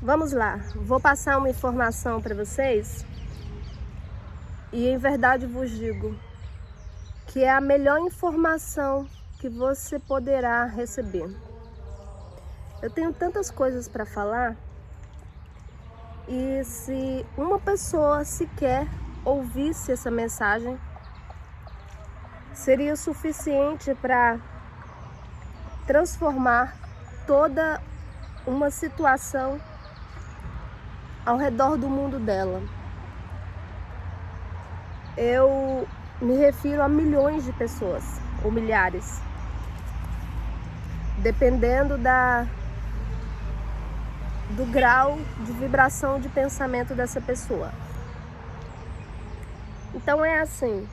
Vamos lá, vou passar uma informação para vocês e em verdade vos digo que é a melhor informação que você poderá receber. Eu tenho tantas coisas para falar e se uma pessoa sequer ouvisse essa mensagem, seria suficiente para transformar toda uma situação ao redor do mundo dela. Eu me refiro a milhões de pessoas, ou milhares, dependendo do grau de vibração de pensamento dessa pessoa. Então é assim,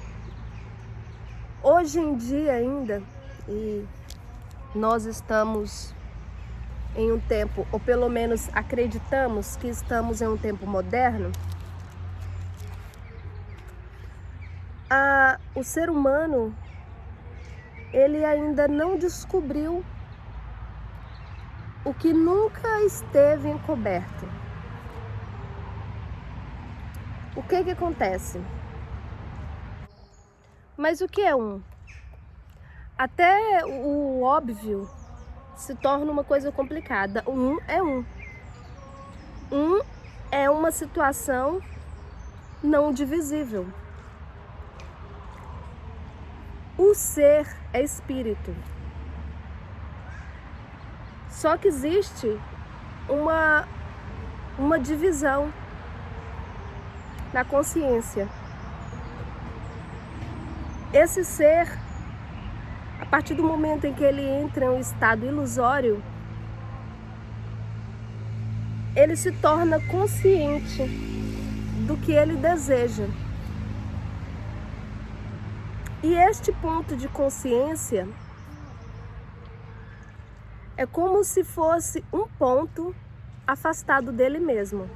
hoje em dia ainda, e nós estamos em um tempo, ou pelo menos acreditamos que estamos em um tempo moderno, o ser humano, ele ainda não descobriu o que nunca esteve encoberto. O que acontece? Mas o que é um? Até o óbvio se torna uma coisa complicada. Um é um. Um é uma situação não divisível. O ser é espírito. Só que existe uma divisão na consciência. Esse ser, a partir do momento em que ele entra em um estado ilusório, ele se torna consciente do que ele deseja. E este ponto de consciência é como se fosse um ponto afastado dele mesmo.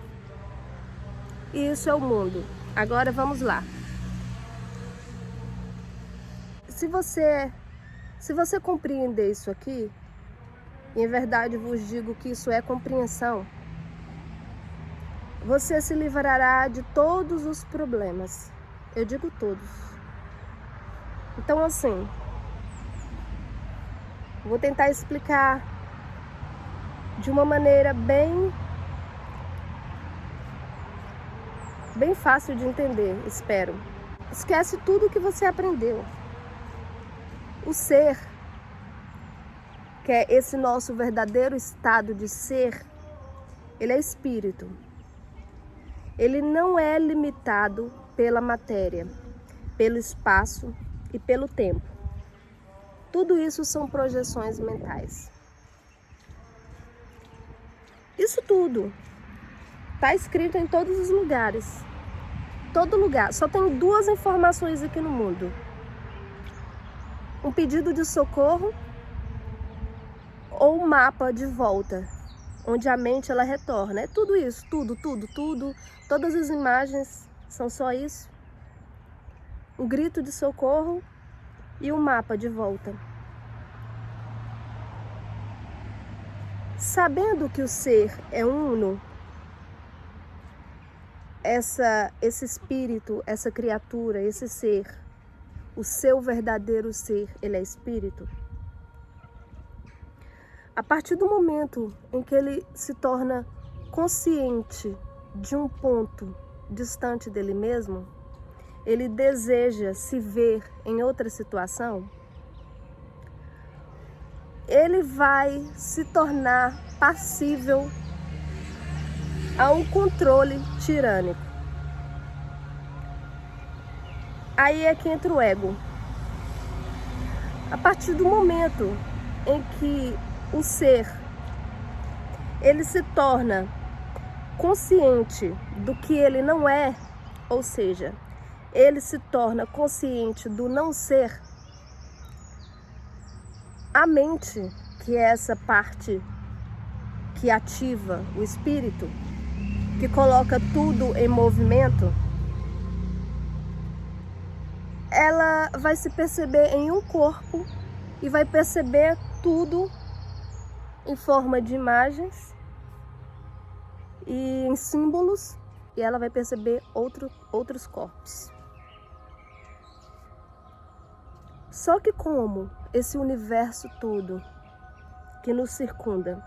E isso é o mundo. Agora vamos lá. Se você compreender isso aqui, e em verdade vos digo que isso é compreensão, você se livrará de todos os problemas. Eu digo todos. Então assim, vou tentar explicar de uma maneira bem fácil de entender, espero. Esquece tudo que você aprendeu. O ser, que é esse nosso verdadeiro estado de ser, ele é espírito. Ele não é limitado pela matéria, pelo espaço e pelo tempo. Tudo isso são projeções mentais. Isso tudo está escrito em todos os lugares. Todo lugar. Só tem duas informações aqui no mundo. Um pedido de socorro ou um mapa de volta, onde a mente ela retorna. É tudo isso, tudo. Todas as imagens são só isso. Um grito de socorro e um mapa de volta. Sabendo que o ser é uno, esse espírito, essa criatura, esse ser, o seu verdadeiro ser, ele é espírito. A partir do momento em que ele se torna consciente de um ponto distante dele mesmo, ele deseja se ver em outra situação, ele vai se tornar passível a um controle tirânico. Aí é que entra o ego. A partir do momento em que o ser, ele se torna consciente do que ele não é, ou seja, ele se torna consciente do não ser, a mente, que é essa parte que ativa o espírito, que coloca tudo em movimento, ela vai se perceber em um corpo e vai perceber tudo em forma de imagens e em símbolos, e ela vai perceber outros corpos. Só que como esse universo todo que nos circunda,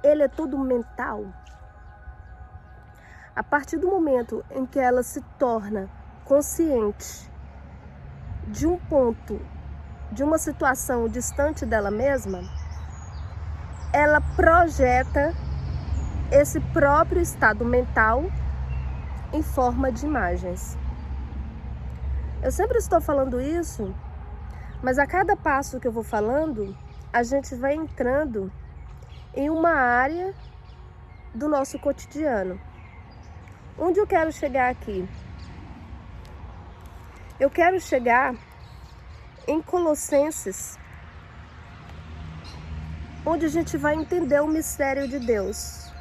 ele é todo mental, a partir do momento em que ela se torna consciente de um ponto, de uma situação distante dela mesma, ela projeta esse próprio estado mental em forma de imagens. Eu sempre estou falando isso, mas a cada passo que eu vou falando, a gente vai entrando em uma área do nosso cotidiano. Onde eu quero chegar aqui? Eu quero chegar em Colossenses, onde a gente vai entender o mistério de Deus,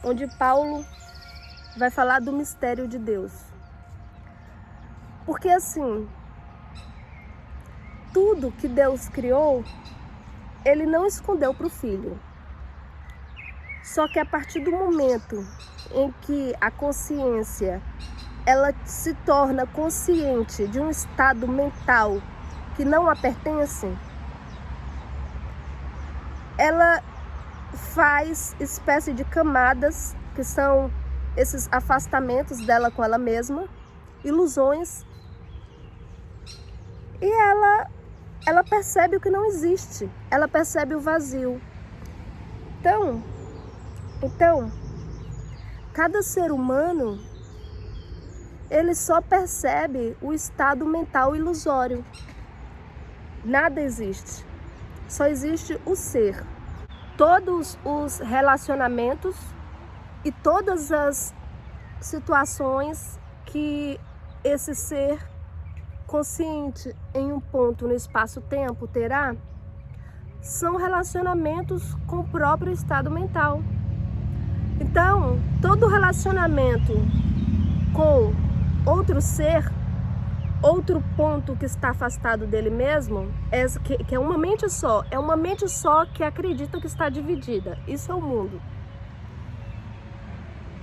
onde Paulo vai falar do mistério de Deus. Porque assim, tudo que Deus criou, ele não escondeu para o Filho. Só que a partir do momento em que a consciência, ela se torna consciente de um estado mental que não a pertence, ela faz espécie de camadas, que são esses afastamentos dela com ela mesma, ilusões, e ela percebe o que não existe, ela percebe o vazio. Então, cada ser humano, ele só percebe o estado mental ilusório. Nada existe, só existe o ser. Todos os relacionamentos e todas as situações que esse ser consciente em um ponto no espaço-tempo terá, são relacionamentos com o próprio estado mental. Então, todo relacionamento com outro ser, outro ponto que está afastado dele mesmo, que é uma mente só que acredita que está dividida. Isso é o mundo.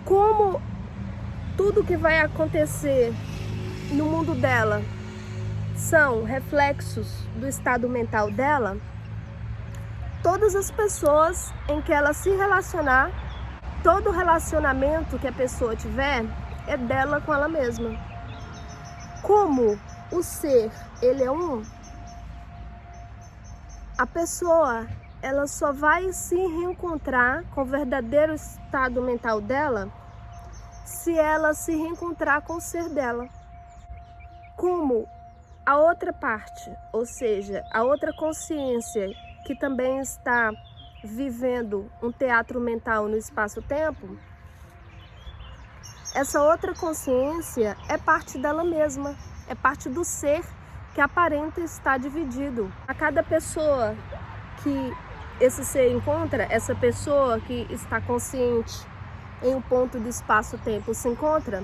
Como tudo que vai acontecer no mundo dela são reflexos do estado mental dela, todas as pessoas em que ela se relacionar, todo relacionamento que a pessoa tiver é dela com ela mesma. Como o ser, ele é um, a pessoa, ela só vai se reencontrar com o verdadeiro estado mental dela se ela se reencontrar com o ser dela. Como a outra parte, ou seja, a outra consciência que também está vivendo um teatro mental no espaço-tempo, essa outra consciência é parte dela mesma, é parte do ser que aparenta estar dividido. A cada pessoa que esse ser encontra, essa pessoa que está consciente em um ponto do espaço-tempo se encontra,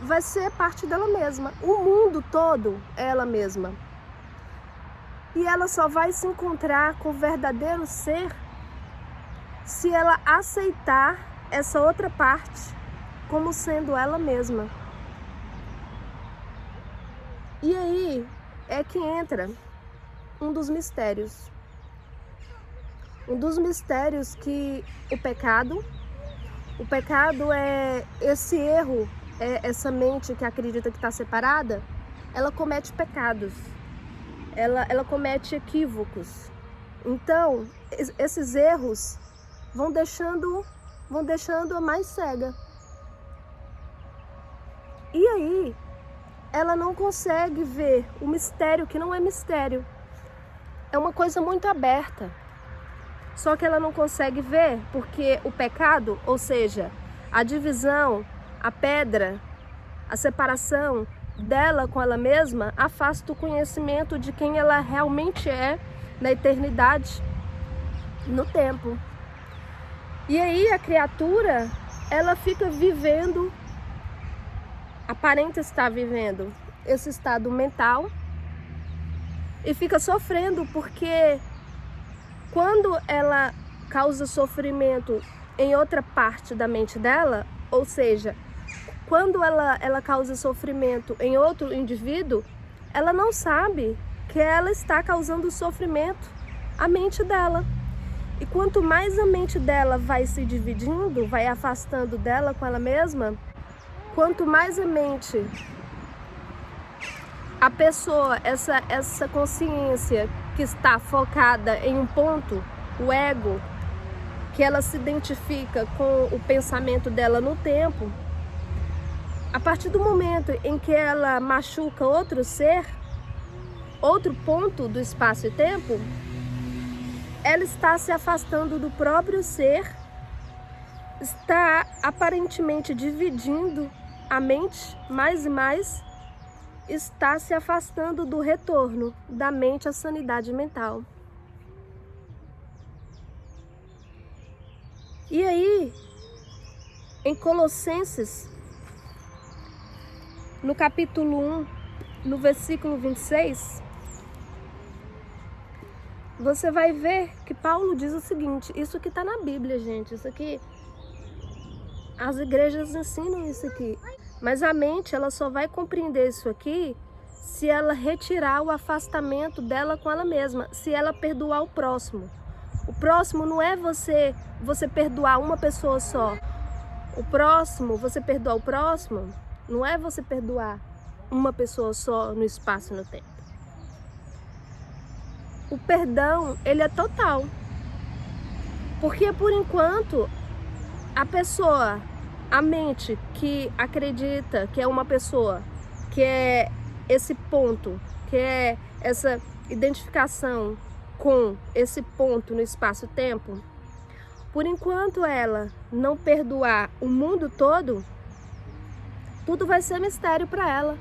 vai ser parte dela mesma. O mundo todo é ela mesma. E ela só vai se encontrar com o verdadeiro ser se ela aceitar essa outra parte como sendo ela mesma. E aí é que entra um dos mistérios. Um dos mistérios que o pecado é esse erro, é essa mente que acredita que está separada, ela comete pecados, ela comete equívocos. Então, esses erros vão deixando-a mais cega. E aí, ela não consegue ver o mistério que não é mistério. É uma coisa muito aberta. Só que ela não consegue ver porque o pecado, ou seja, a divisão, a pedra, a separação dela com ela mesma, afasta o conhecimento de quem ela realmente é na eternidade, no tempo. E aí a criatura, ela fica vivendo, aparenta estar vivendo esse estado mental e fica sofrendo porque quando ela causa sofrimento em outra parte da mente dela, ou seja, quando ela causa sofrimento em outro indivíduo, ela não sabe que ela está causando sofrimento à mente dela. E quanto mais a mente dela vai se dividindo, vai afastando dela com ela mesma, quanto mais a pessoa, essa consciência que está focada em um ponto, o ego, que ela se identifica com o pensamento dela no tempo, a partir do momento em que ela machuca outro ser, outro ponto do espaço e tempo, ela está se afastando do próprio ser, está aparentemente dividindo a mente mais e mais, está se afastando do retorno da mente à sanidade mental. E aí, em Colossenses, no capítulo 1, no versículo 26, você vai ver que Paulo diz o seguinte, isso aqui está na Bíblia, gente, isso aqui, as igrejas ensinam isso aqui, mas a mente ela só vai compreender isso aqui se ela retirar o afastamento dela com ela mesma, se ela perdoar o próximo. O próximo não é você perdoar uma pessoa só. O próximo, você perdoar o próximo, não é você perdoar uma pessoa só no espaço e no tempo. O perdão, ele é total. Porque por enquanto, a pessoa, a mente que acredita que é uma pessoa, que é esse ponto, que é essa identificação com esse ponto no espaço-tempo, por enquanto ela não perdoar o mundo todo, tudo vai ser mistério para ela.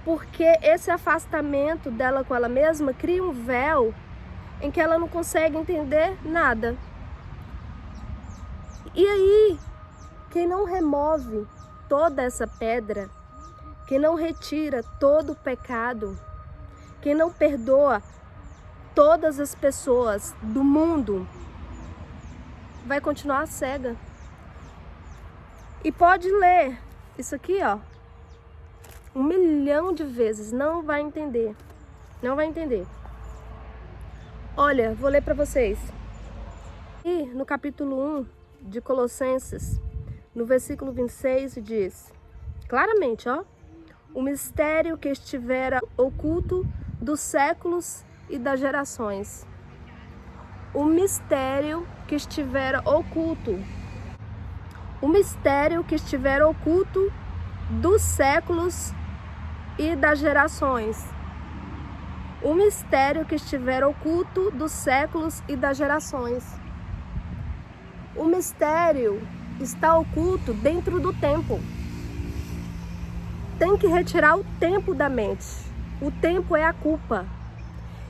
Porque esse afastamento dela com ela mesma cria um véu em que ela não consegue entender nada. E aí, quem não remove toda essa pedra, quem não retira todo o pecado, quem não perdoa todas as pessoas do mundo, vai continuar cega. E pode ler isso aqui, ó, 1 milhão de vezes, não vai entender. Não vai entender. Olha, vou ler para vocês. E no capítulo 1 de Colossenses, no versículo 26, diz claramente, ó, o mistério que estivera oculto dos séculos e das gerações. O mistério que estivera oculto. O mistério que estivera oculto dos séculos e das gerações. O mistério que estiver oculto dos séculos e das gerações. O mistério está oculto dentro do tempo. Tem que retirar o tempo da mente. O tempo é a culpa.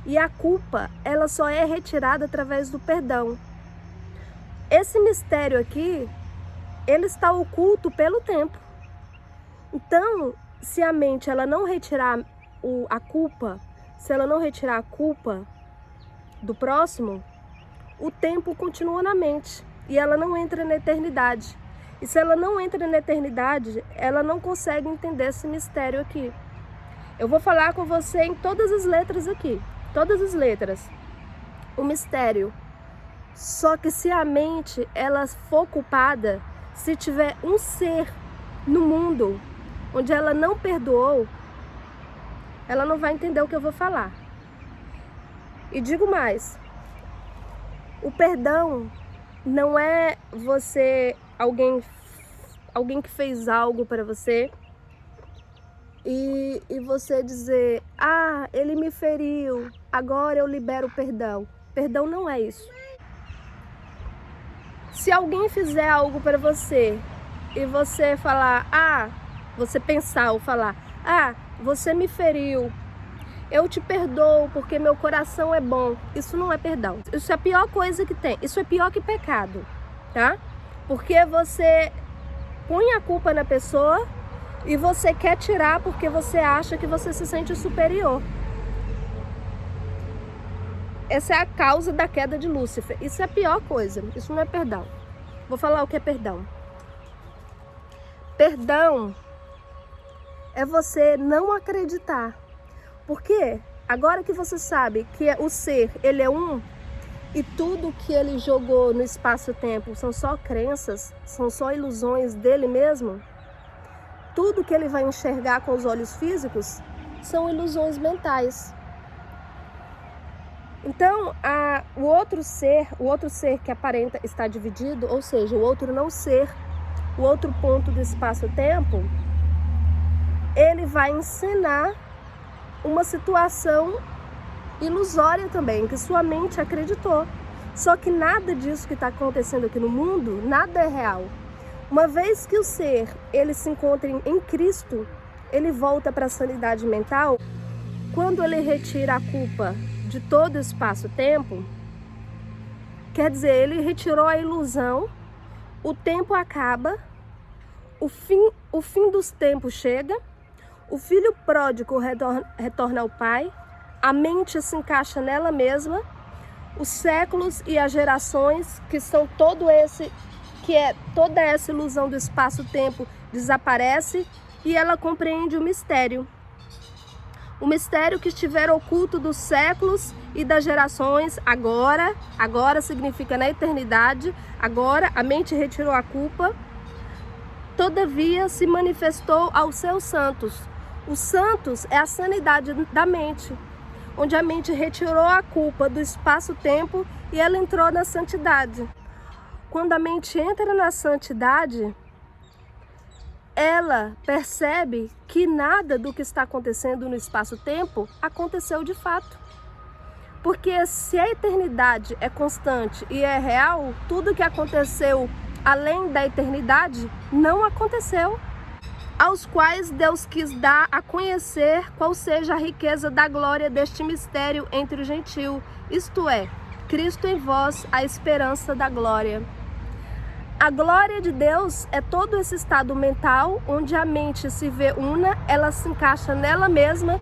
E a culpa, ela só é retirada através do perdão. Esse mistério aqui, ele está oculto pelo tempo. Então, se a mente ela não retirar a culpa, se ela não retirar a culpa do próximo, o tempo continua na mente e ela não entra na eternidade. E se ela não entra na eternidade, ela não consegue entender esse mistério aqui. Eu vou falar com você em todas as letras aqui, todas as letras. O mistério. Só que se a mente ela for culpada, se tiver um ser no mundo onde ela não perdoou, ela não vai entender o que eu vou falar. E digo mais, o perdão não é alguém que fez algo para você e você dizer, ah, ele me feriu, agora eu libero o perdão. Perdão não é isso. Se alguém fizer algo para você e você falar, você pensar ou falar, você me feriu, eu te perdoo porque meu coração é bom. Isso não é perdão. Isso é a pior coisa que tem. Isso é pior que pecado, tá? Porque você põe a culpa na pessoa e você quer tirar porque você acha que você se sente superior. Essa é a causa da queda de Lúcifer. Isso é a pior coisa. Isso não é perdão. Vou falar o que é perdão. Perdão é você não acreditar. Porque agora que você sabe que o ser, ele é um, e tudo que ele jogou no espaço-tempo são só crenças, são só ilusões dele mesmo, tudo que ele vai enxergar com os olhos físicos são ilusões mentais. Então, o outro ser que aparenta estar dividido, ou seja, o outro não ser, o outro ponto do espaço-tempo, ele vai ensinar uma situação ilusória também, que sua mente acreditou. Só que nada disso que está acontecendo aqui no mundo, nada é real. Uma vez que o ser, ele se encontra em Cristo, ele volta para a sanidade mental. Quando ele retira a culpa de todo o espaço-tempo, quer dizer, ele retirou a ilusão, o tempo acaba, o fim dos tempos chega, o filho pródigo retorna ao pai, a mente se encaixa nela mesma, os séculos e as gerações, que são toda essa ilusão do espaço-tempo, desaparece e ela compreende o mistério. O mistério que estiver oculto dos séculos e das gerações, agora significa na eternidade, agora a mente retirou a culpa, todavia se manifestou aos seus santos. Os santos é a sanidade da mente, onde a mente retirou a culpa do espaço-tempo e ela entrou na santidade. Quando a mente entra na santidade, ela percebe que nada do que está acontecendo no espaço-tempo aconteceu de fato. Porque se a eternidade é constante e é real, tudo que aconteceu além da eternidade não aconteceu. Aos quais Deus quis dar a conhecer qual seja a riqueza da glória deste mistério entre o gentio, isto é, Cristo em vós, a esperança da glória. A glória de Deus é todo esse estado mental onde a mente se vê una, ela se encaixa nela mesma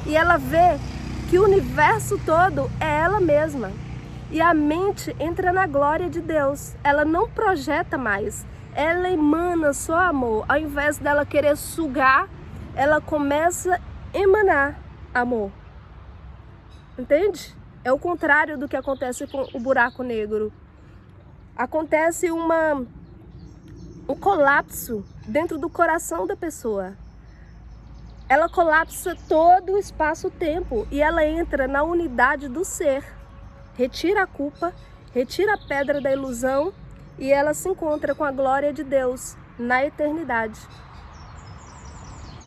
e ela vê que o universo todo é ela mesma. E a mente entra na glória de Deus, ela não projeta mais, ela emana só amor. Ao invés dela querer sugar, ela começa a emanar amor. Entende? É o contrário do que acontece com o buraco negro. Acontece um colapso dentro do coração da pessoa. Ela colapsa todo o espaço-tempo e ela entra na unidade do ser. Retira a culpa, retira a pedra da ilusão e ela se encontra com a glória de Deus na eternidade.